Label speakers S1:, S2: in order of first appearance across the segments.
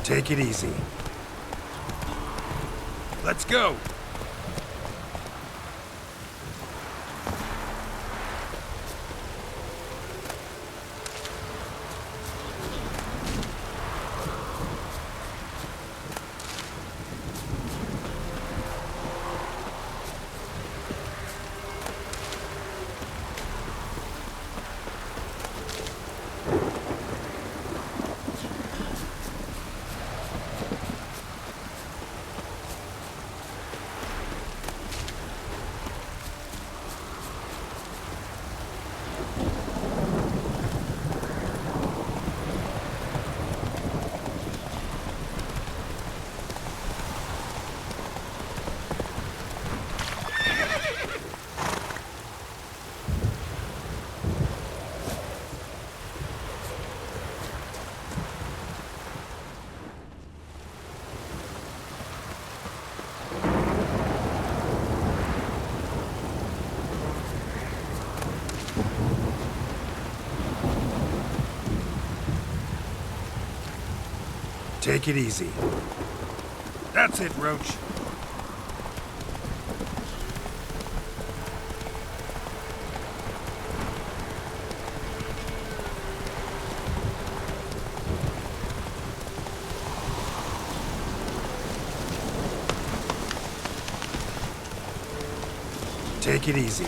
S1: Take it easy. Let's go! Take it easy. That's it, Roach. Take it easy.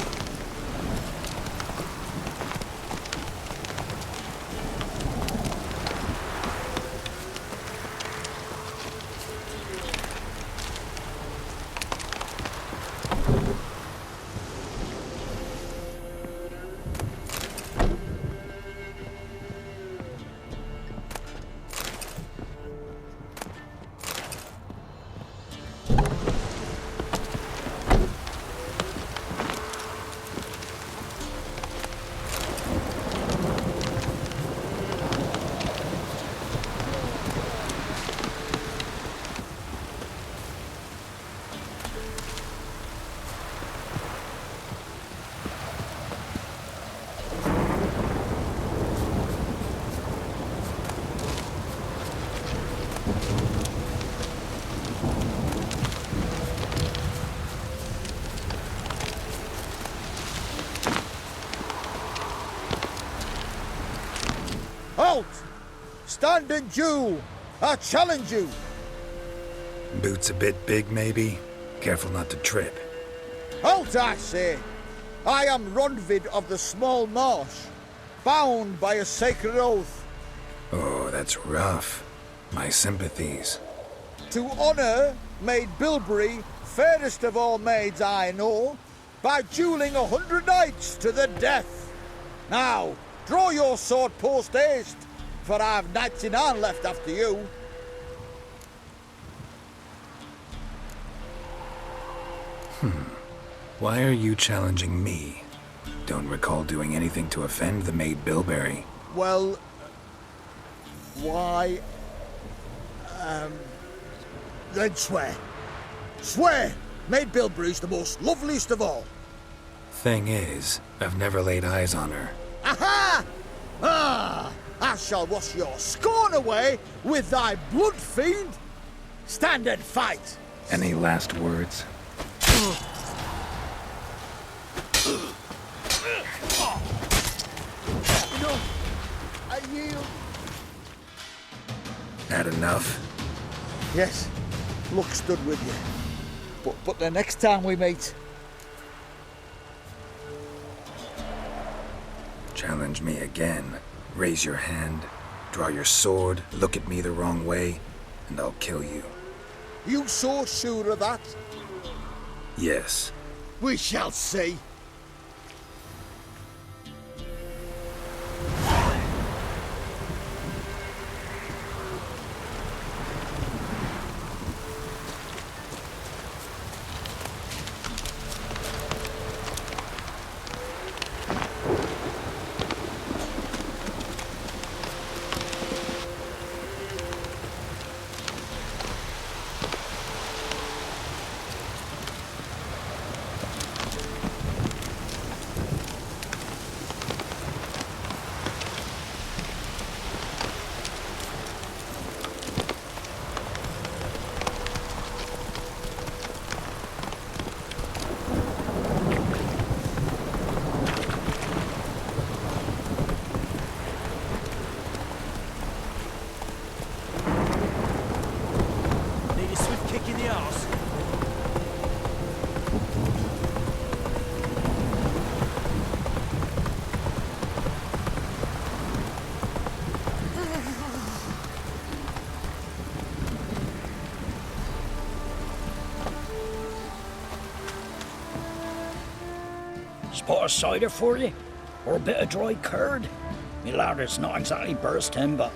S2: Halt! Stand and Jew! I challenge you!
S1: Boots a bit big, maybe? Careful not to trip.
S2: Halt, I say! I am Ronvid of the Small Marsh, bound by a sacred oath.
S1: Oh, that's rough. My sympathies.
S2: To honour Maid Bilberry, fairest of all maids I know, by duelling 100 knights to the death. Now, draw your sword post haste, for I've 99 left after you.
S1: Why are you challenging me? Don't recall doing anything to offend the Maid Bilberry.
S2: Well, why... then swear. Swear! Maid Bilberry's the most loveliest of all.
S1: Thing is, I've never laid eyes on her.
S2: Aha! Ah! I shall wash your scorn away with thy blood, fiend! Stand and fight!
S1: Any last words?
S2: No, I yield.
S1: Had enough?
S2: Yes, luck stood with you. But the next time we meet...
S1: Challenge me again. Raise your hand, draw your sword, look at me the wrong way, and I'll kill you.
S2: You so sure of that?
S1: Yes.
S2: We shall see.
S3: spot of cider for you? Or a bit of dry curd? Me ladder's not exactly bursting, but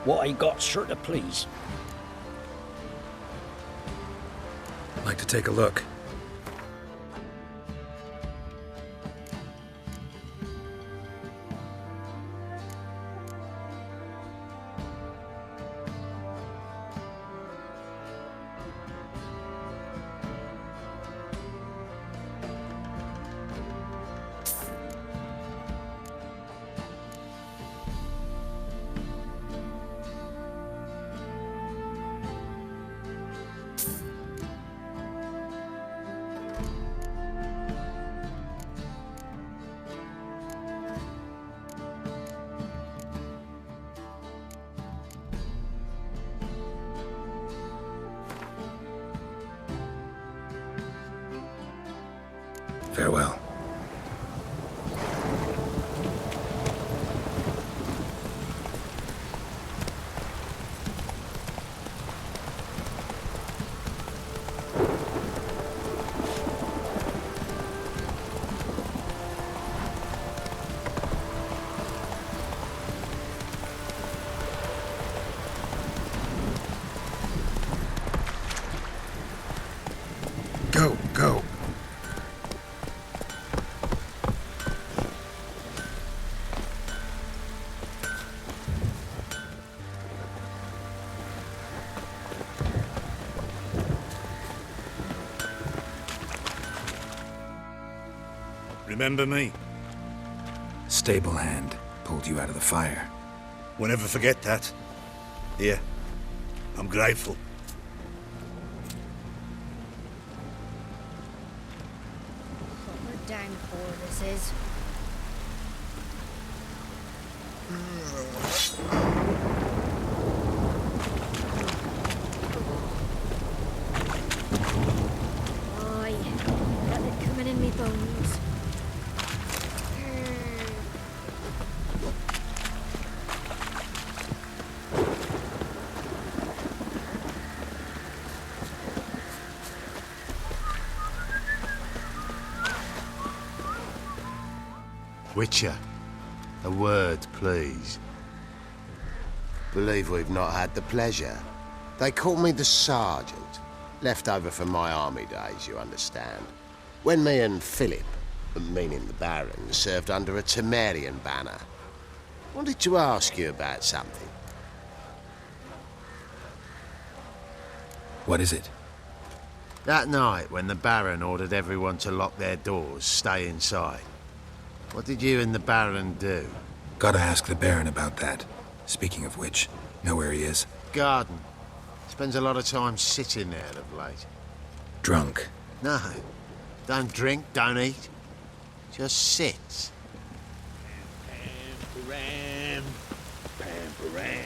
S3: what I got's sure to please.
S1: Like to take a look. Farewell. Go, go.
S4: Remember me?
S1: Stable hand pulled you out of the fire.
S4: We'll never forget that. Here, I'm grateful.
S5: What we're down for, this is. Aye, got it coming in me bones.
S6: Witcher, a word, please. Believe we've not had the pleasure. They call me the Sergeant. Left over from my army days, you understand. When me and Philip, meaning the Baron, served under a Temerian banner. Wanted to ask you about something.
S1: What is it?
S6: That night, when the Baron ordered everyone to lock their doors, stay inside. What did you and the Baron do?
S1: Gotta ask the Baron about that. Speaking of which, know where he is?
S6: Garden. Spends a lot of time sitting there of late.
S1: Drunk.
S6: No. Don't drink, don't eat. Just sits.
S4: Pam, pam, pam.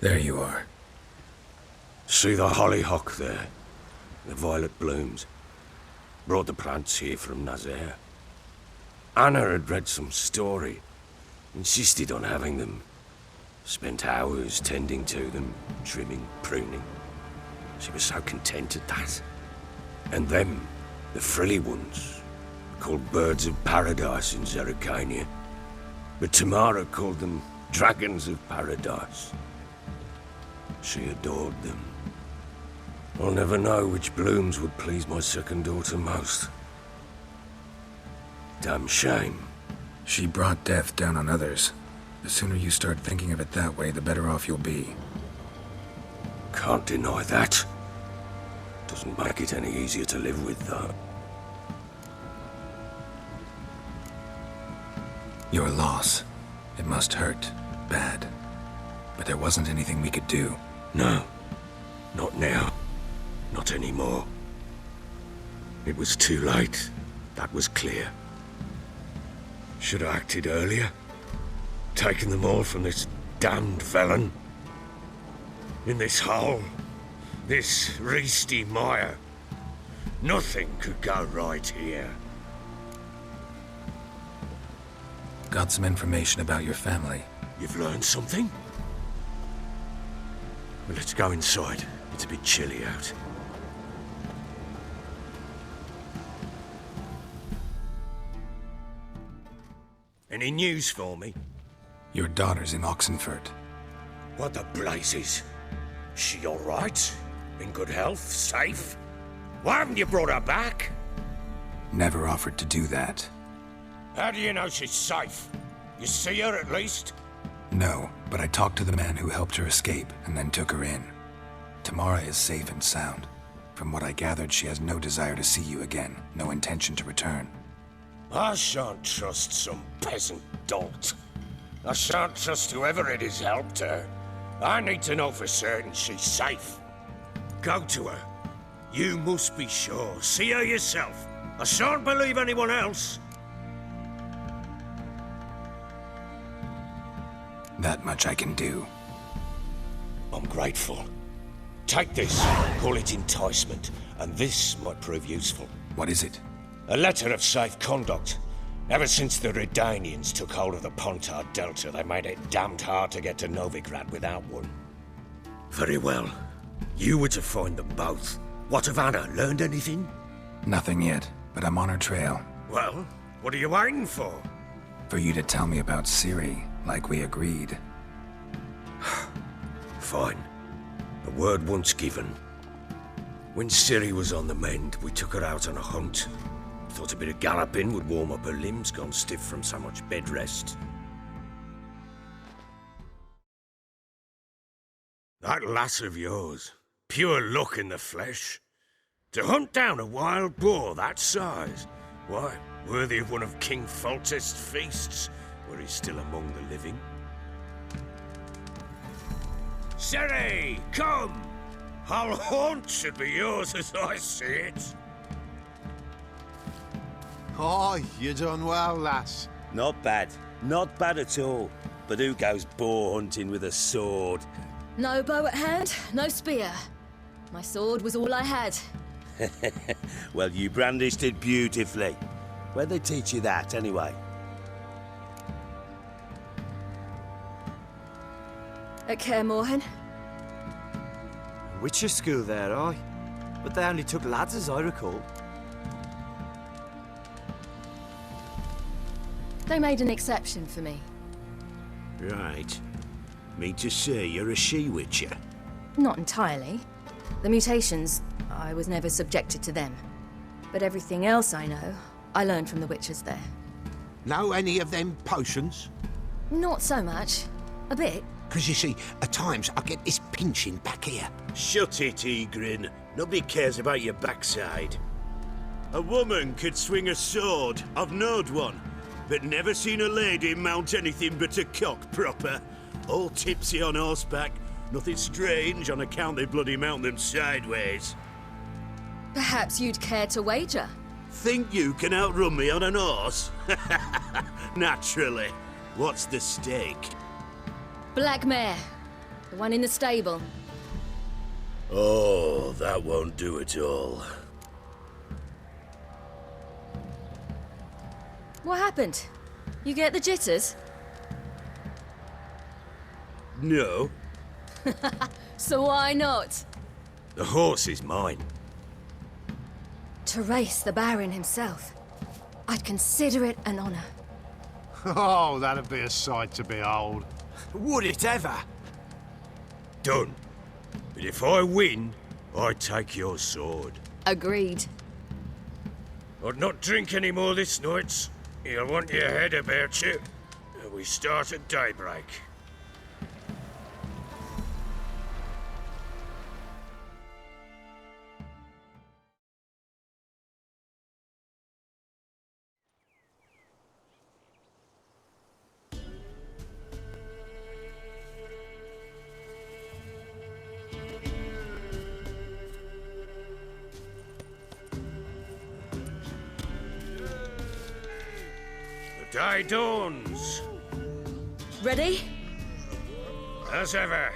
S1: There you are.
S7: See the hollyhock there? The violet blooms. Brought the plants here from Nazaire. Anna had read some story. Insisted on having them. Spent hours tending to them, trimming, pruning. She was so content at that. And them, the frilly ones, called birds of paradise in Zerrikania. But Tamara called them dragons of paradise. She adored them. I'll never know which blooms would please my second daughter most. Damn shame.
S1: She brought death down on others. The sooner you start thinking of it that way, the better off you'll be.
S7: Can't deny that. Doesn't make it any easier to live with, though.
S1: Your loss. It must hurt. Bad. But there wasn't anything we could do.
S7: No. Not now. Not anymore. It was too late. That was clear. Should have acted earlier. Taken them all from this damned felon. In this hole. This reesty mire. Nothing could go right here.
S1: Got some information about your family.
S7: You've learned something? Well, let's go inside. It's a bit chilly out. Any news for me?
S1: Your daughter's in Oxenfurt.
S7: What the blazes? She all right? In good health? Safe? Why haven't you brought her back?
S1: Never offered to do that.
S7: How do you know she's safe? You see her at least?
S1: No, but I talked to the man who helped her escape and then took her in. Tamara is safe and sound. From what I gathered, she has no desire to see you again, no intention to return.
S7: I shan't trust some peasant dolt. I shan't trust whoever it is helped her. I need to know for certain she's safe. Go to her. You must be sure. See her yourself. I shan't believe anyone else.
S1: That much I can do.
S7: I'm grateful. Take this, call it enticement, and this might prove useful.
S1: What is it?
S7: A letter of safe conduct. Ever since the Redanians took hold of the Pontard Delta, they made it damned hard to get to Novigrad without one. Very well. You were to find them both. What of Anna? Learned anything?
S1: Nothing yet, but I'm on her trail.
S7: Well, what are you waiting for?
S1: For you to tell me about Ciri, like we agreed.
S7: Fine. The word once given. When Ciri was on the mend, we took her out on a hunt. Thought a bit of galloping would warm up her limbs, gone stiff from so much bed rest. That lass of yours, pure luck in the flesh. To hunt down a wild boar that size, why, worthy of one of King Foltest's feasts, where he's still among the living. Ciri, come! Our haunt should be yours as I see it.
S8: Oh, you done well, lass.
S9: Not bad. Not bad at all. But who goes boar hunting with a sword?
S5: No bow at hand, no spear. My sword was all I had.
S9: Well, you brandished it beautifully. Where'd they teach you that, anyway?
S5: At Kaer Morhen.
S10: Witcher school there, aye. But they only took lads, as I recall.
S5: They made an exception for me.
S9: Right. Mean to say you're a she-witcher?
S5: Not entirely. The mutations, I was never subjected to them. But everything else I know, I learned from the witchers there.
S8: Know any of them potions?
S5: Not so much. A bit.
S8: Because you see, at times I get this pinching back here.
S9: Shut it, Egrin. Nobody cares about your backside. A woman could swing a sword. I've knowed one. But never seen a lady mount anything but a cock proper. All tipsy on horseback. Nothing strange on account they bloody mount them sideways.
S5: Perhaps you'd care to wager?
S9: Think you can outrun me on an horse? Naturally. What's the stake?
S5: Black mare. The one in the stable.
S7: Oh, that won't do it all.
S5: What happened? You get the jitters?
S7: No.
S5: So why not?
S7: The horse is mine.
S5: To race the Baron himself. I'd consider it an honor.
S11: Oh, that'd be a sight to behold.
S10: Would it ever?
S7: Done. But if I win, I take your sword.
S5: Agreed.
S7: I'd not drink any more this night. You'll want your head about you. We start at daybreak. The day dawns.
S5: Ready?
S7: As ever,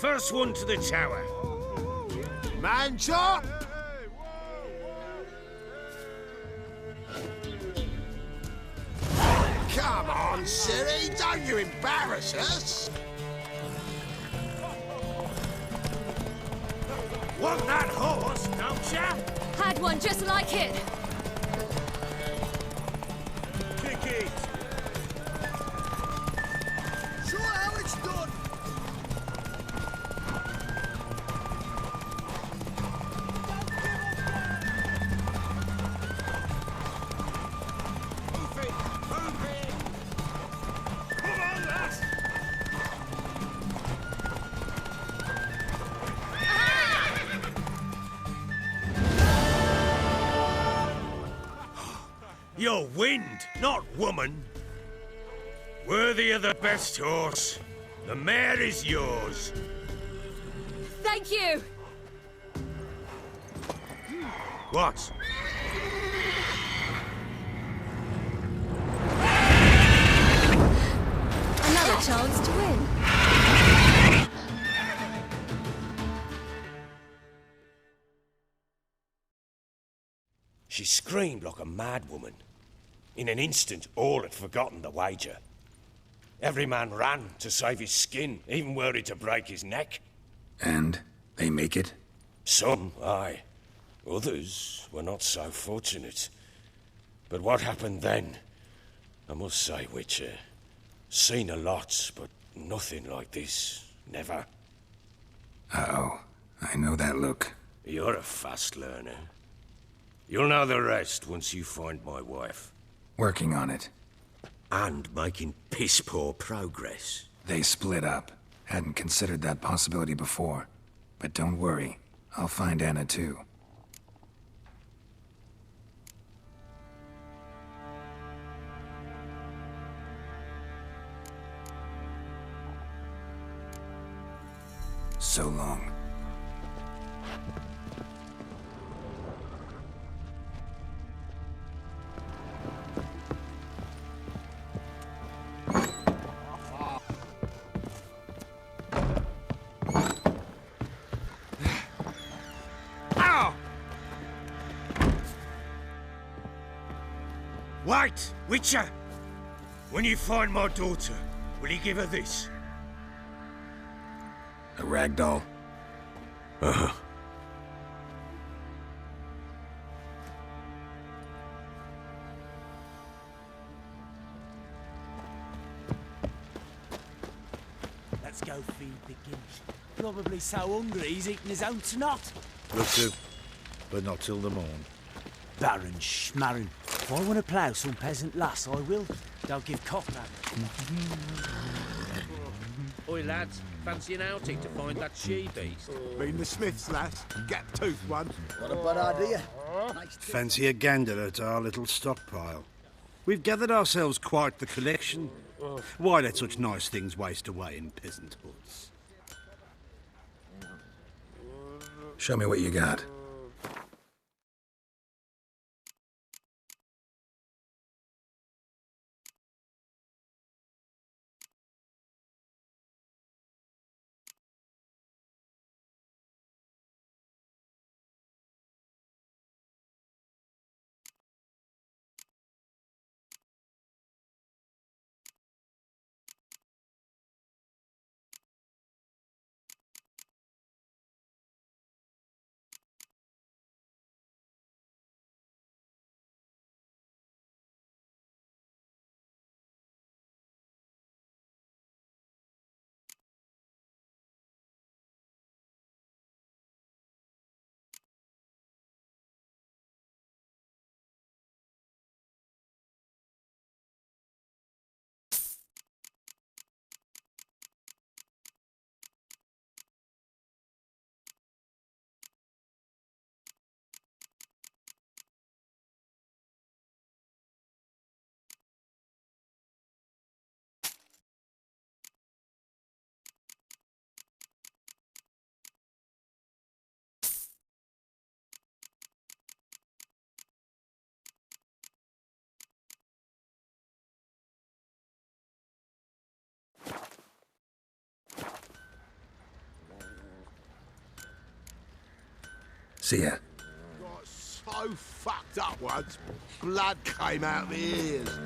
S7: first one to the tower.
S6: Man chop! Come on, Siri, don't you embarrass us!
S7: Want that horse, don't ya?
S5: Had one just like it.
S9: Kick it!
S2: Show how it's done!
S9: Move it! Move it! Come on, lass!
S7: You're wind, not woman. Worthy of the best horse. The mare is yours.
S5: Thank you.
S7: What?
S5: Another chance to win.
S7: She screamed like a mad woman. In an instant, all had forgotten the wager. Every man ran to save his skin, even were he to break his neck.
S1: And they make it?
S7: Some, aye. Others were not so fortunate. But what happened then? I must say, Witcher, seen a lot, but nothing like this. Never.
S1: Uh-oh. I know that look.
S7: You're a fast learner. You'll know the rest once you find my wife.
S1: Working on it.
S7: And making piss-poor progress.
S1: They split up. Hadn't considered that possibility before. But don't worry. I'll find Anna too. So long.
S7: Wait, Witcher! When you find my daughter, will you give her this?
S1: A ragdoll?
S7: Uh-huh.
S10: Let's go feed the gimp. Probably so hungry he's eating his own snot.
S4: Look to, but not till the morn.
S10: Baron Schmarren. If I want to plough some peasant lass, I will. Don't give cock that.
S12: Oi lads, fancy an outing to find that she-beast?
S11: Been the Smiths, lass. Gap-toothed one.
S2: What a bad idea.
S4: Fancy a gander at our little stockpile. We've gathered ourselves quite the collection. Why let such nice things waste away in peasant hoods?
S1: Show me what you got. See ya.
S6: Got so fucked up once, blood came out my ears.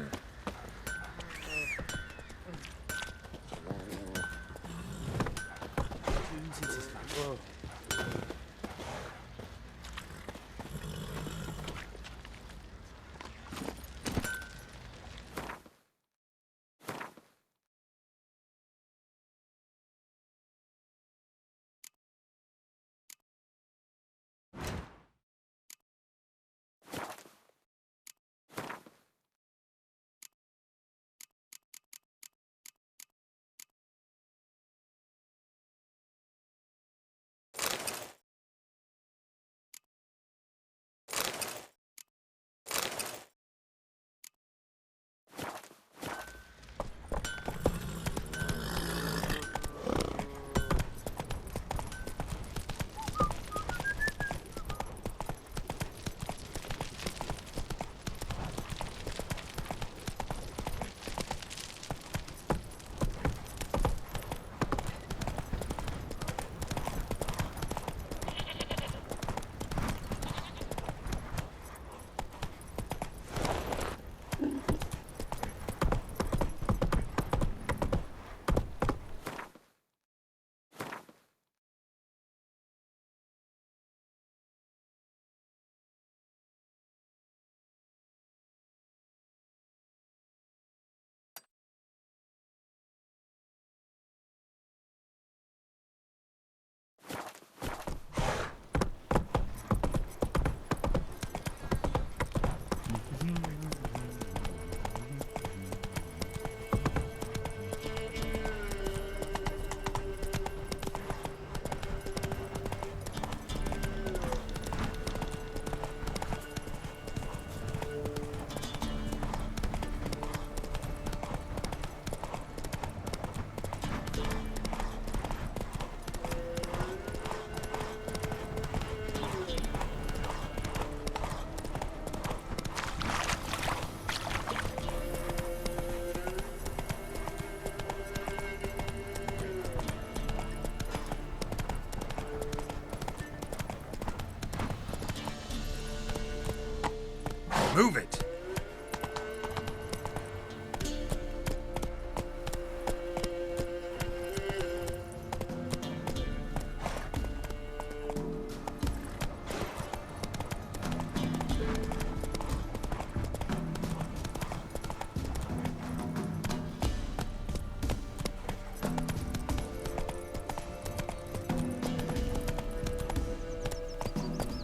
S1: Move it!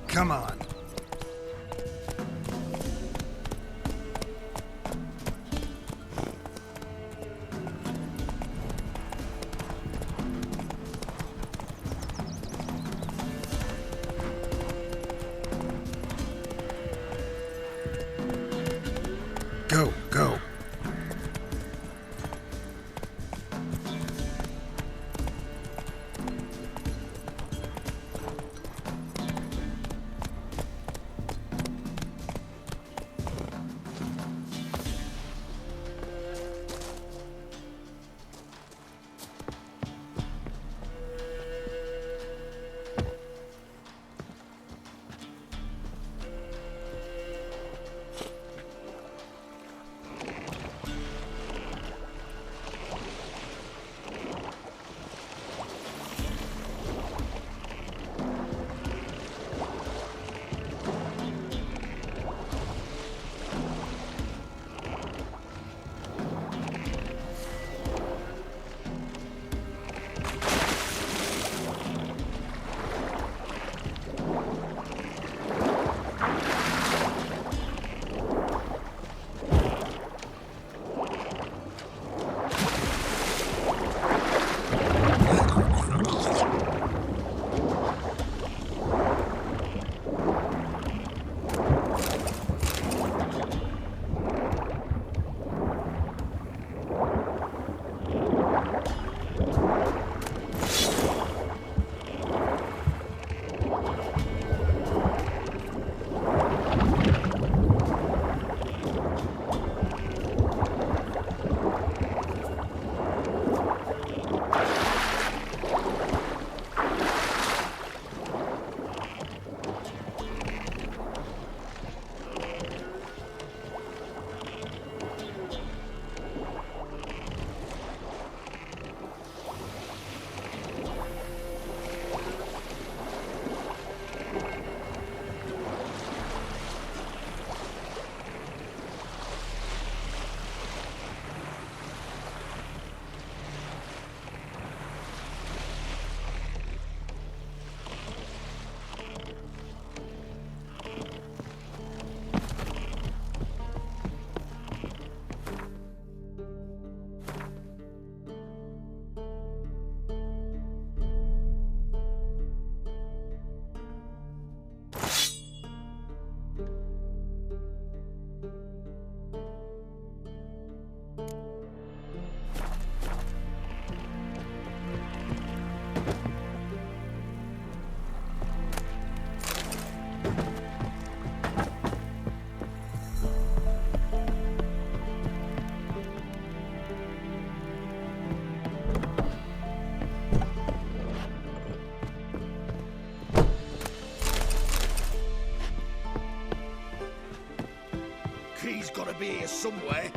S1: Come on. Go, go.
S2: somewhere.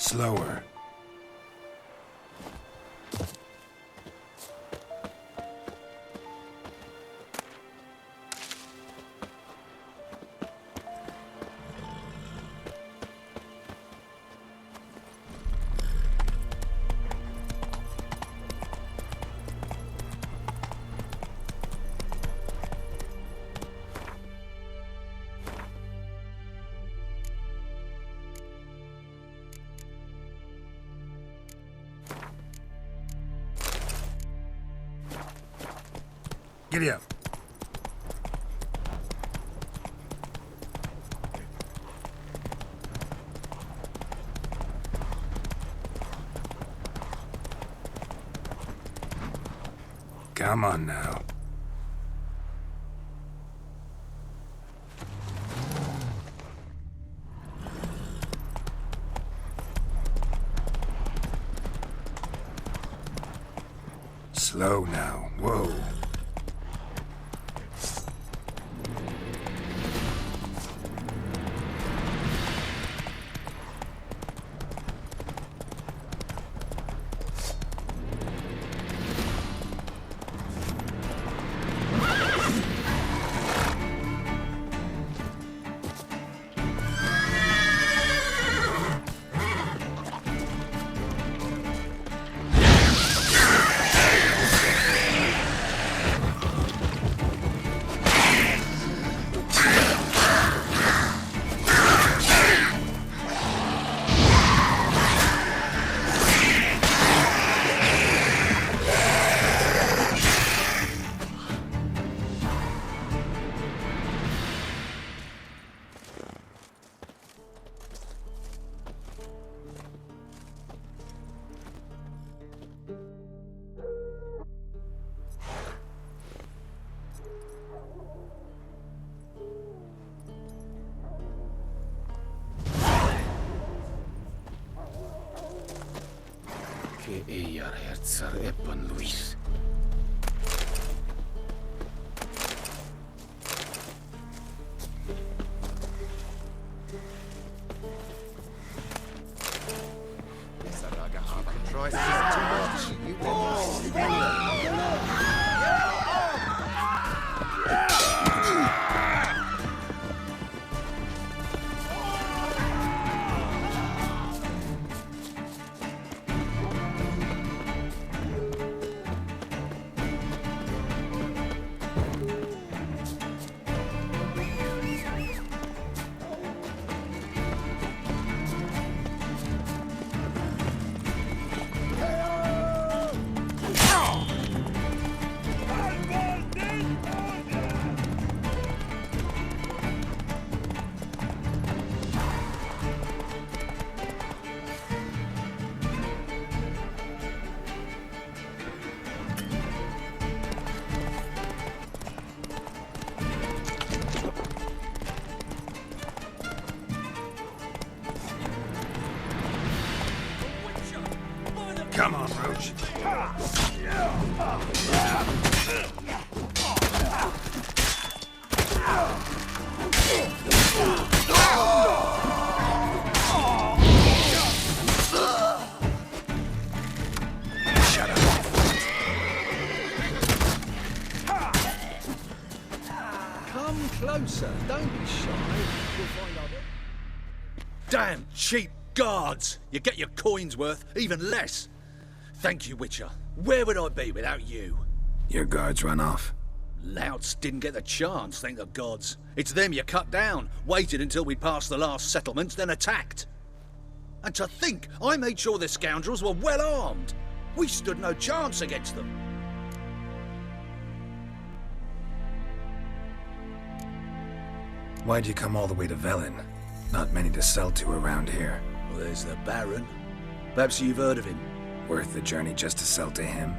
S1: Slower. Giddy up. Come on now. Slow now. Whoa.
S13: Che ejar herzer eppen Luis.
S1: Come on, Roach. Shut up.
S12: Come closer. Don't be shy. You'll find out.
S14: Damn cheap guards! You get your coin's worth, even less. Thank you, Witcher. Where would I be without you?
S1: Your guards run off.
S14: Louts didn't get the chance, thank the gods. It's them you cut down, waited until we passed the last settlements, then attacked. And to think, I made sure the scoundrels were well armed. We stood no chance against them.
S1: Why'd you come all the way to Velen? Not many to sell to around here.
S14: Well, there's the Baron. Perhaps you've heard of him.
S1: Worth the journey just to sell to him?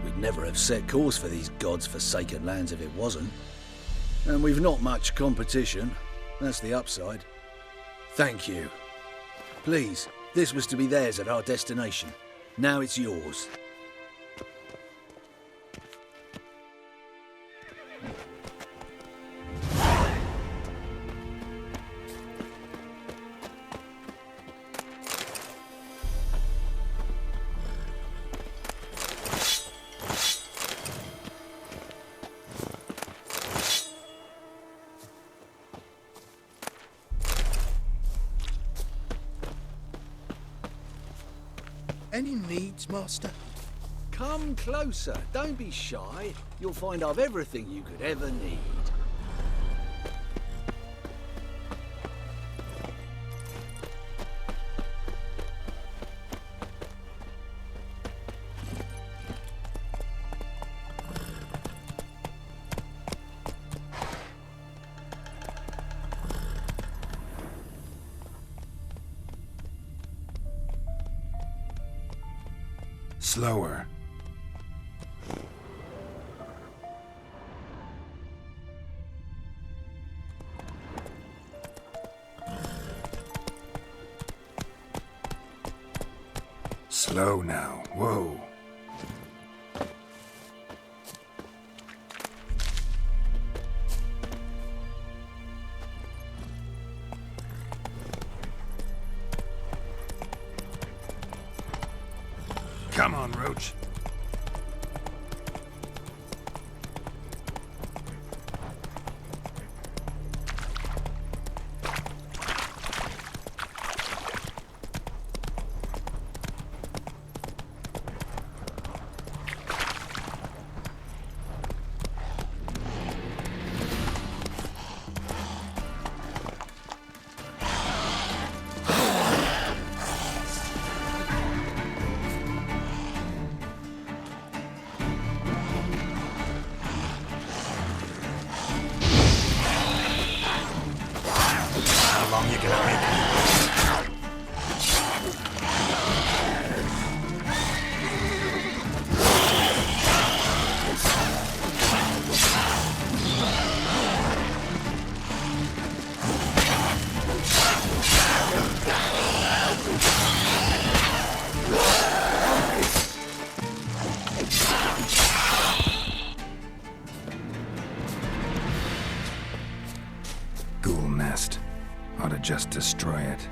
S14: We'd never have set course for these god's-forsaken lands if it wasn't. And we've not much competition. That's the upside. Thank you. Please, this was to be theirs at our destination. Now it's yours.
S12: Any needs, Master?
S14: Come closer. Don't be shy. You'll find I've everything you could ever need.
S1: Slower. Slow now. Whoa. Come on, Roach. destroy it.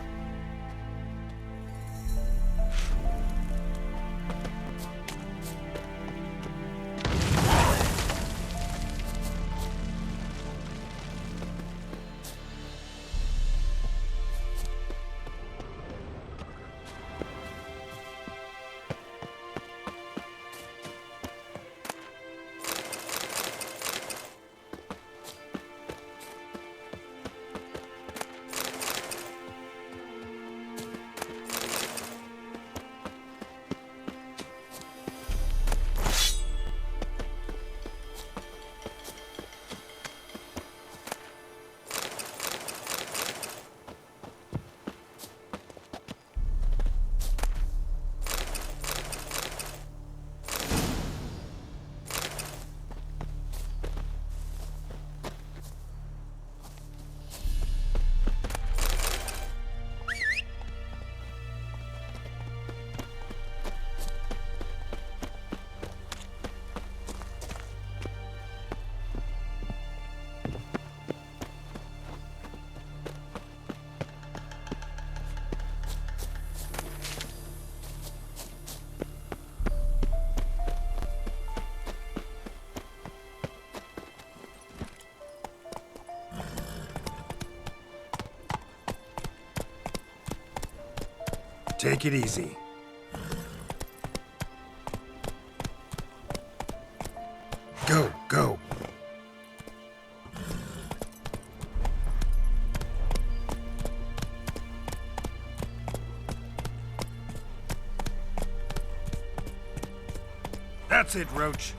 S1: Take it easy. Go, go. That's it, Roach.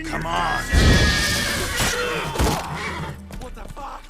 S1: Come on!
S9: What the fuck?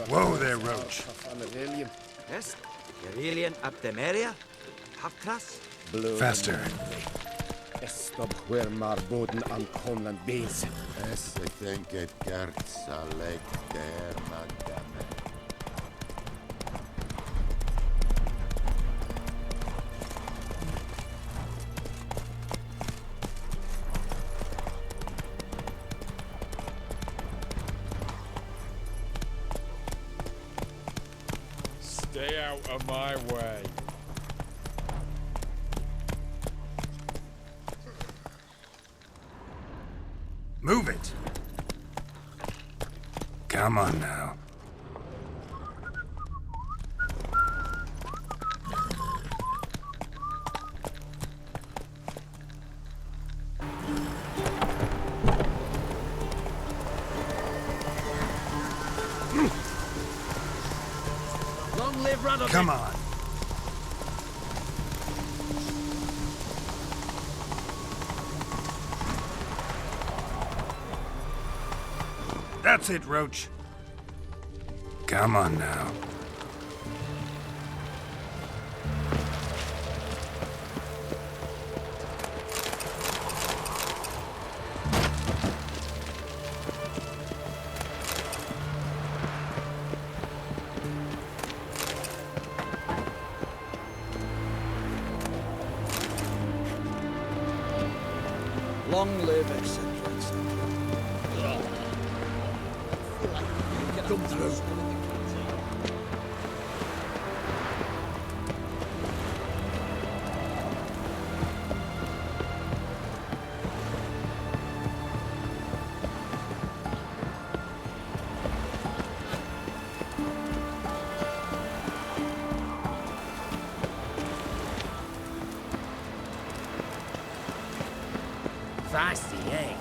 S1: Whoa there, Roach.
S15: Yes, Aurelian Abdemeria, Hakras.
S1: Faster.
S16: Stop where Marboden an Conland bees.
S6: Es think it Skylake der Madame.
S12: Stay out
S17: out of my way.
S1: Move it! Come on now.
S12: Long live Radovid!
S1: Come on. That's it, Roach. Come on now.
S2: Long live, etc., etc. Come through.
S12: Feisty, eh?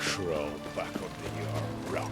S17: Crawl back under your rock.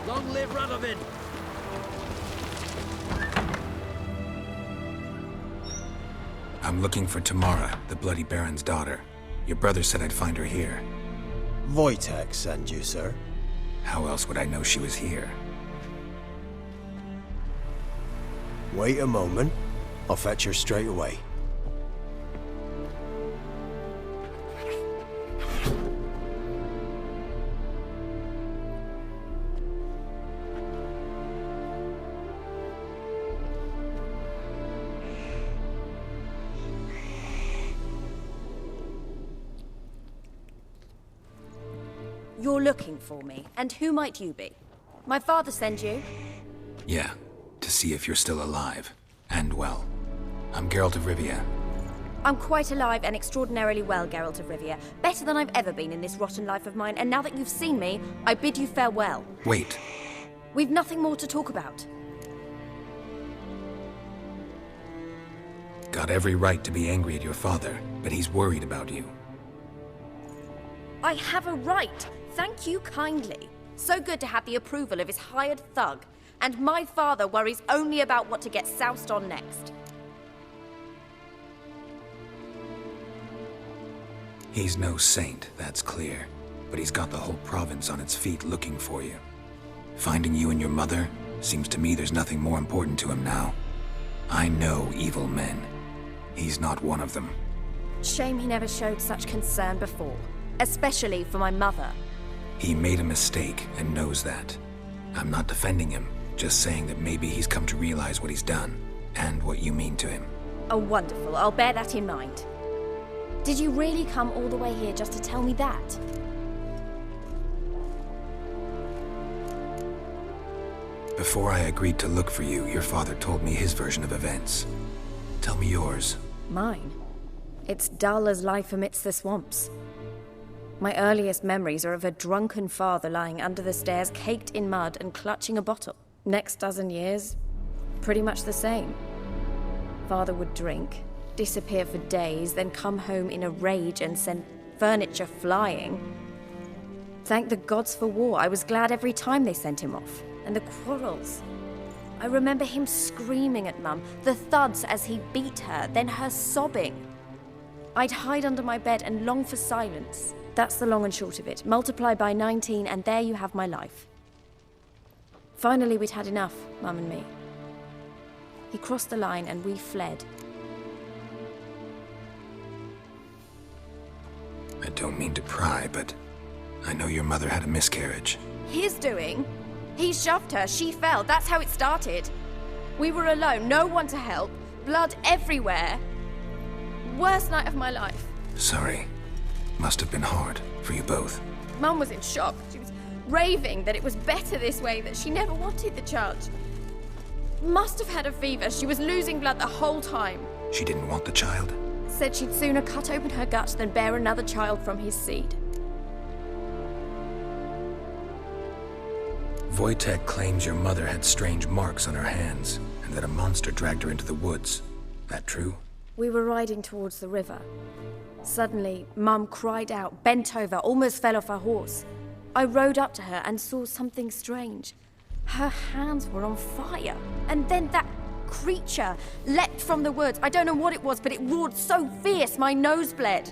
S12: Long live Radovid!
S1: I'm looking for Tamara, the Bloody Baron's daughter. Your brother said I'd find her here.
S18: Wojtek sent you, sir.
S1: How else would I know she was here?
S18: Wait a moment. I'll fetch her straight away.
S19: You're looking for me, and who might you be? My father sent you?
S1: Yeah, to see if you're still alive. And well. I'm Geralt of Rivia.
S19: I'm quite alive and extraordinarily well, Geralt of Rivia. Better than I've ever been in this rotten life of mine, and now that you've seen me, I bid you farewell.
S1: Wait.
S19: We've nothing more to talk about.
S1: Got every right to be angry at your father, but he's worried about you.
S19: I have a right. Thank you kindly. So good to have the approval of his hired thug. And my father worries only about what to get soused on next.
S1: He's no saint, that's clear. But he's got the whole province on its feet looking for you. Finding you and your mother, seems to me there's nothing more important to him now. I know evil men. He's not one of them.
S19: Shame he never showed such concern before. Especially for my mother.
S1: He made a mistake and knows that. I'm not defending him, just saying that maybe he's come to realize what he's done, and what you mean to him.
S19: Oh, wonderful. I'll bear that in mind. Did you really come all the way here just to tell me that?
S1: Before I agreed to look for you, your father told me his version of events. Tell me yours.
S19: Mine? It's dull as life amidst the swamps. My earliest memories are of a drunken father lying under the stairs, caked in mud and clutching a bottle. Next dozen years, pretty much the same. Father would drink, disappear for days, then come home in a rage and send furniture flying. Thank the gods for war. I was glad every time they sent him off. And the quarrels. I remember him screaming at Mum, the thuds as he beat her, then her sobbing. I'd hide under my bed and long for silence. That's the long and short of it. Multiply by 19 and there you have my life. Finally, we'd had enough, Mum and me. He crossed the line and we fled.
S1: I don't mean to pry, but I know your mother had a miscarriage.
S19: His doing? He shoved her, she fell, that's how it started. We were alone, no one to help, blood everywhere. Worst night of my life.
S1: Sorry. Must have been hard for you both.
S19: Mum was in shock. She was raving that it was better this way, that she never wanted the child. Must have had a fever. She was losing blood the whole time.
S1: She didn't want the child?
S19: Said she'd sooner cut open her gut than bear another child from his seed.
S1: Wojtek claims your mother had strange marks on her hands, and that a monster dragged her into the woods. That true?
S19: We were riding towards the river. Suddenly, Mum cried out, bent over, almost fell off her horse. I rode up to her and saw something strange. Her hands were on fire. And then that creature leapt from the woods. I don't know what it was, but it roared so fierce my nose bled.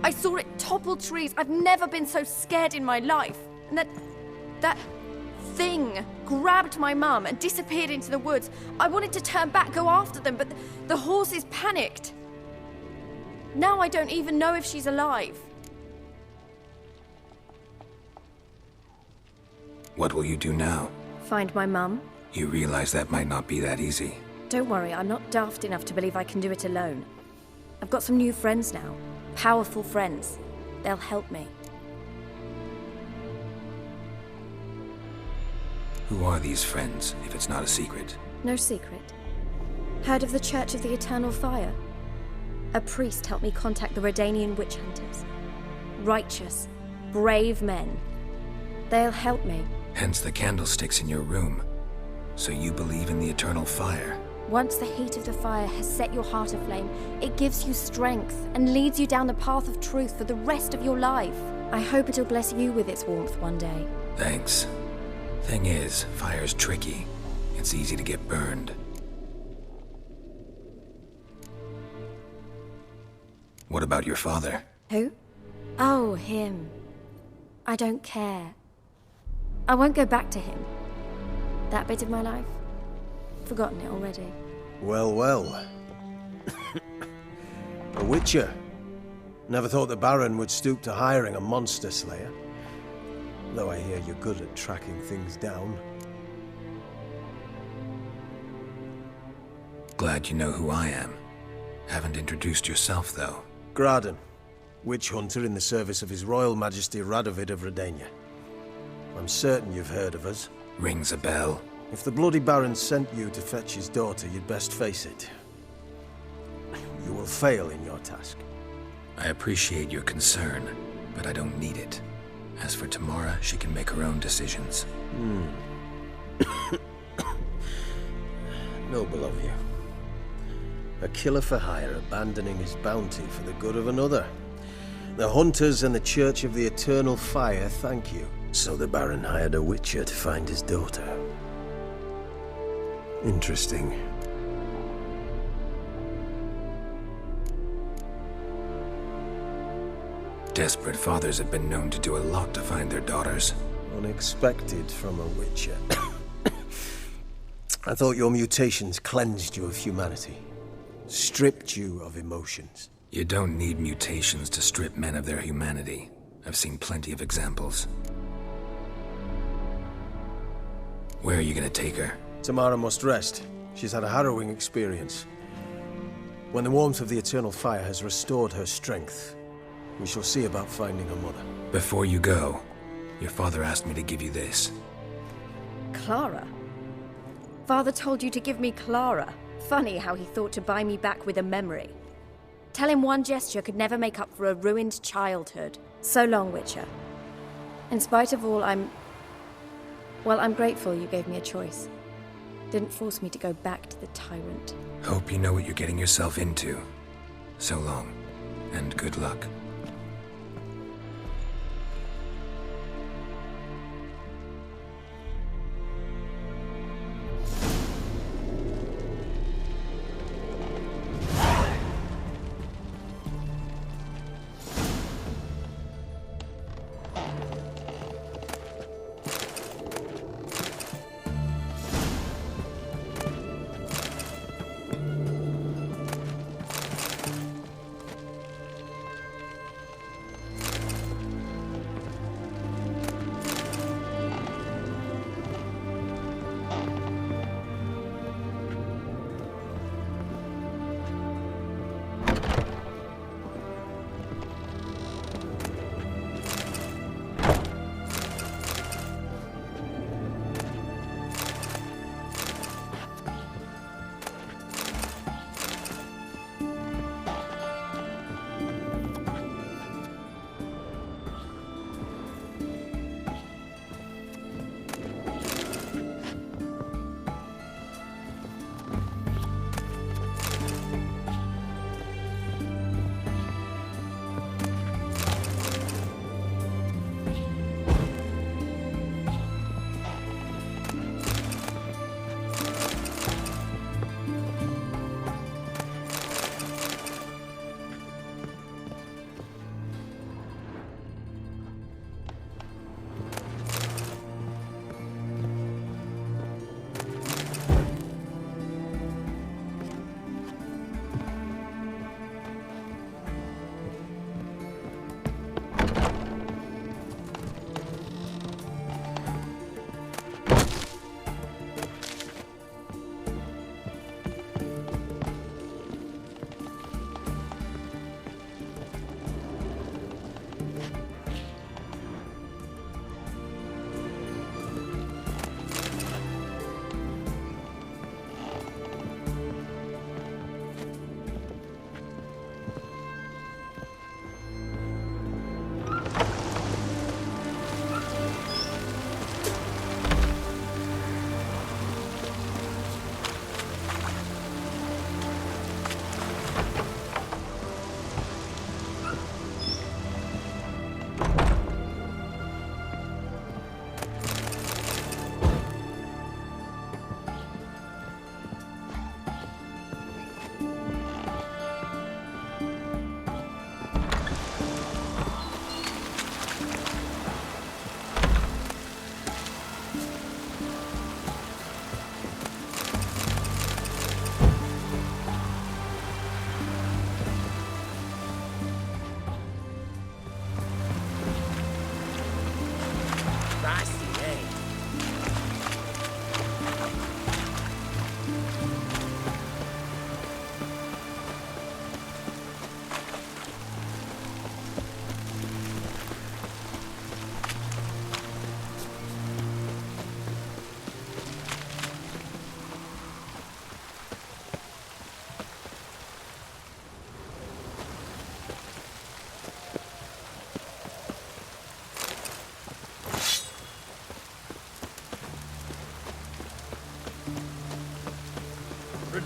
S19: I saw it topple trees. I've never been so scared in my life. And that thing grabbed my mum and disappeared into the woods. I wanted to turn back, go after them, but the horses panicked. Now I don't even know if she's alive.
S1: What will you do now?
S19: Find my mum.
S1: You realize that might not be that easy.
S19: Don't worry, I'm not daft enough to believe I can do it alone. I've got some new friends now. Powerful friends. They'll help me.
S1: Who are these friends, if it's not a secret?
S19: No secret. Heard of the Church of the Eternal Fire? A priest helped me contact the Redanian witch hunters. Righteous, brave men. They'll help me.
S1: Hence the candlesticks in your room. So you believe in the eternal fire?
S19: Once the heat of the fire has set your heart aflame, it gives you strength and leads you down the path of truth for the rest of your life. I hope it'll bless you with its warmth one day.
S1: Thanks. Thing is, fire's tricky. It's easy to get burned. What about your father?
S19: Who? Oh, him. I don't care. I won't go back to him. That bit of my life? Forgotten it already.
S18: Well, well. A witcher. Never thought the Baron would stoop to hiring a monster slayer. Though I hear you're good at tracking things down.
S1: Glad you know who I am. Haven't introduced yourself, though.
S18: Graden, witch hunter in the service of His Royal Majesty Radovid of Redania. I'm certain you've heard of us.
S1: Rings a bell.
S18: If the Bloody Baron sent you to fetch his daughter, you'd best face it. You will fail in your task.
S1: I appreciate your concern, but I don't need it. As for Tamara, she can make her own decisions.
S18: Noble of you. A killer for hire abandoning his bounty for the good of another. The Hunters and the Church of the Eternal Fire thank you.
S7: So the Baron hired a witcher to find his daughter. Interesting.
S1: Desperate fathers have been known to do a lot to find their daughters.
S18: Unexpected from a witcher. I thought your mutations cleansed you of humanity. Stripped you of emotions.
S1: You don't need mutations to strip men of their humanity. I've seen plenty of examples. Where are you gonna take her?
S18: Tamara must rest. She's had a harrowing experience. When the warmth of the Eternal Fire has restored her strength, we shall see about finding her mother.
S1: Before you go, your father asked me to give you this.
S19: Clara? Father told you to give me Clara. Funny how he thought to buy me back with a memory. Tell him one gesture could never make up for a ruined childhood. So long, Witcher. In spite of all, I'm grateful you gave me a choice. Didn't force me to go back to the tyrant.
S1: Hope you know what you're getting yourself into. So long, and good luck.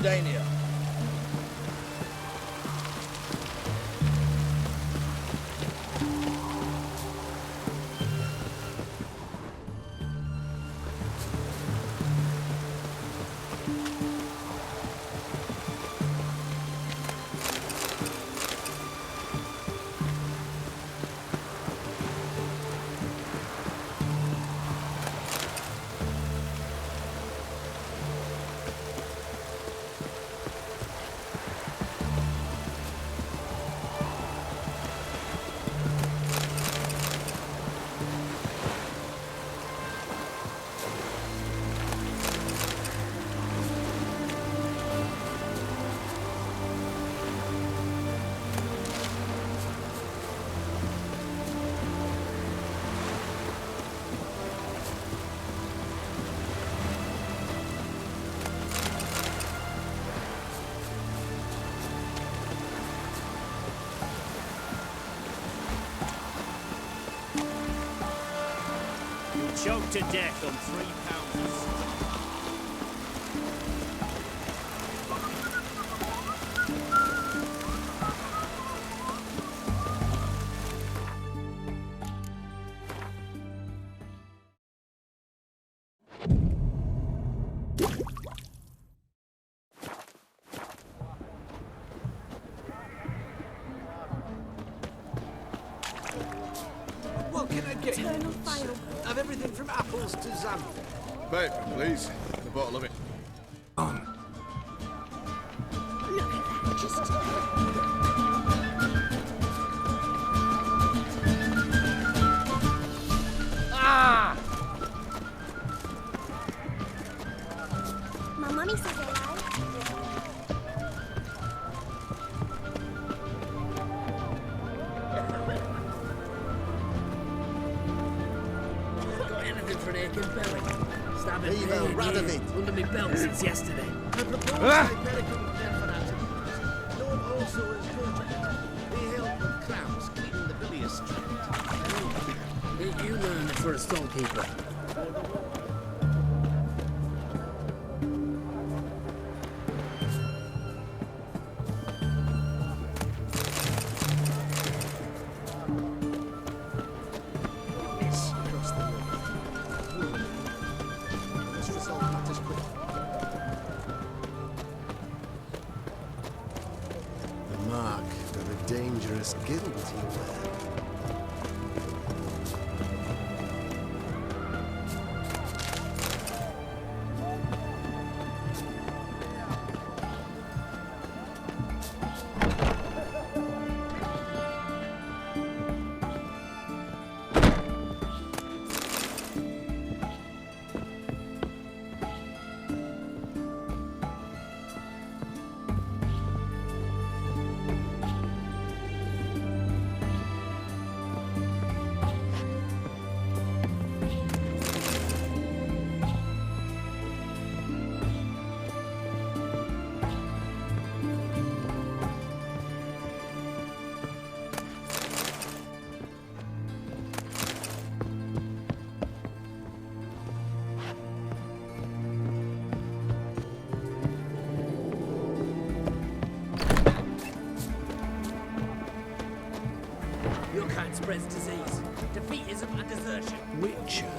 S2: Dania.
S12: choked to death on 3 pounds.
S8: What can I get you? Have everything from apples to xanthan.
S20: Paper, please. A bottle of it.
S8: Look at that, just...
S12: Ah!
S21: My mummy says hello.
S12: Got anything for an aching belly? Stabbing
S8: Leave
S12: pain
S8: a rat of
S12: here,
S8: it.
S12: under my belt since yesterday.
S8: I propose I better come there for that. Lord also has good. The help of crowds cleaning the bilious street.
S12: You learn it for a storekeeper.
S8: Let's resolve matters quickly.
S6: The mark of a dangerous guild you wear.
S12: Your kind spreads disease, defeatism and desertion.
S8: Witcher.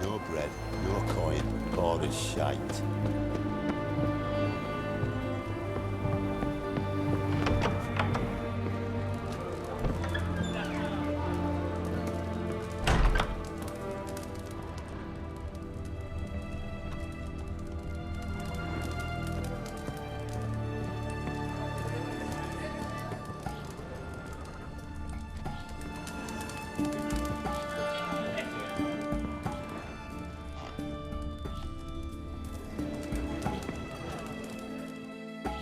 S6: Your bread, your coin, or a shite.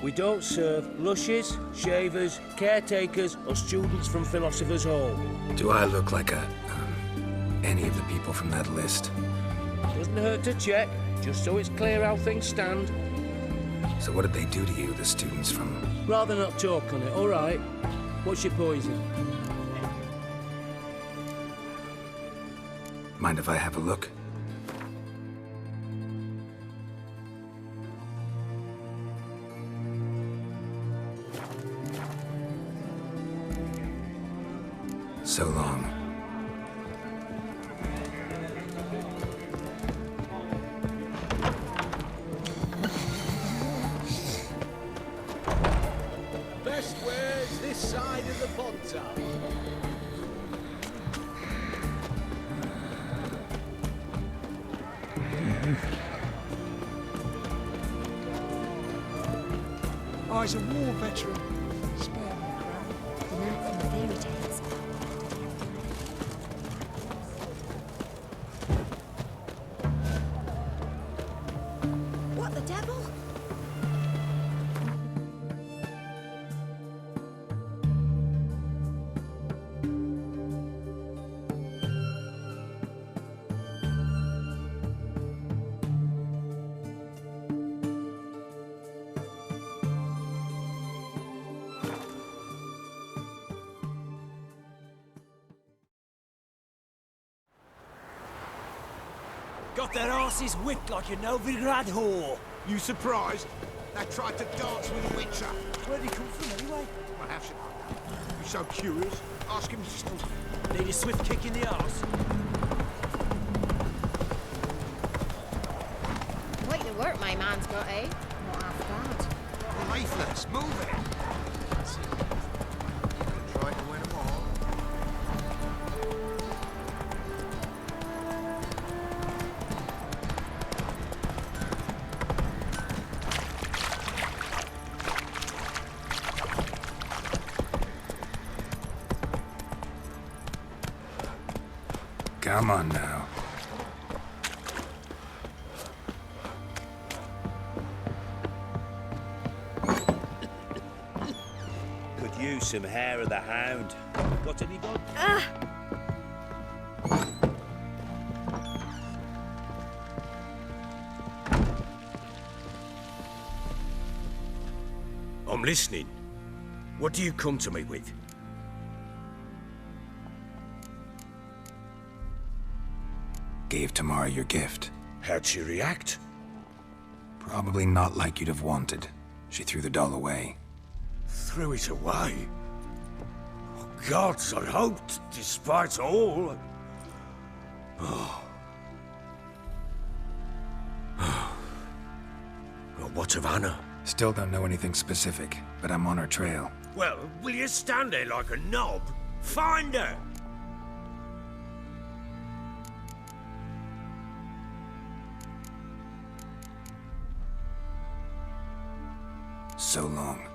S12: We don't serve lushes, shavers, caretakers, or students from Philosopher's Hall.
S1: Do I look like any of the people from that list?
S12: Doesn't hurt to check, just so it's clear how things stand.
S1: So what did they do to you, the students from...
S12: Rather not talk on it, all right? What's your poison?
S1: Mind if I have a look? So long.
S8: Best wares this side of the Ponta.
S22: Oh, he's a war veteran. Spare me, Crown.
S21: The man from the fairy tales. What the devil?
S10: Got their asses whipped like a Novigrad whore.
S8: You surprised? They tried to dance with a witcher.
S10: Where'd he come from anyway?
S8: Well, how should I know? You're so curious. Ask him yourself.
S10: Need a swift kick in the arse.
S21: Quite the work my man's got, eh? Not half bad.
S8: The leaflets, move it. That's it. Try to win them all.
S1: Come on now.
S12: Could use some hair of the hound. Got any, Bob?
S7: I'm listening. What do you come to me with?
S1: Gave Tamara your gift.
S7: How'd she react?
S1: Probably not like you'd have wanted. She threw the doll away.
S7: Threw it away? Oh, gods, I hoped, despite all. Oh. Well, what of Anna?
S1: Still don't know anything specific, but I'm on her trail.
S7: Well, will you stand there like a knob? Find her!
S1: So long.